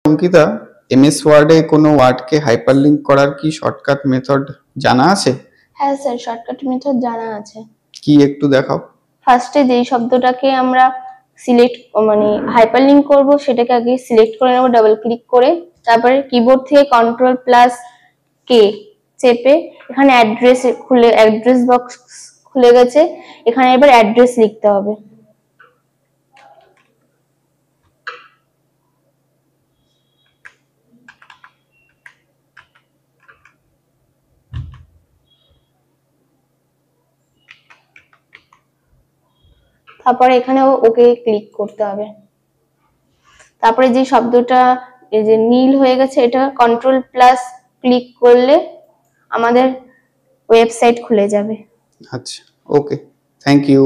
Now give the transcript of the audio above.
Ankita, MS ওয়ার্ডে কোনো ওয়ার্ডকে hyperlink করার কি শর্টকাট মেথড জানা আছে? হ্যাঁ স্যার, শর্টকাট মেথড জানা আছে। কি একটু দেখাও। ফার্স্টে যেই শব্দটাকে আমরা সিলেক্ট মানে হাইপারলিংক করব সেটাকে আগে সিলেক্ট করে নেব ডাবল ক্লিক করে, তারপরে কিবোর্ড থেকে কন্ট্রোল প্লাস কে চেপে এখানে অ্যাড্রেস বক্স খুলে গেছে, এখানে এবার অ্যাড্রেস লিখতে হবে। তারপরে এখানে ওকে ক্লিক করতে হবে। তারপরে যে শব্দটা এই যে নীল হয়ে গেছে, এটা কন্ট্রোল প্লাস ক্লিক করলে আমাদের ওয়েবসাইট খুলে যাবে। আচ্ছা, ওকে, থ্যাংক ইউ।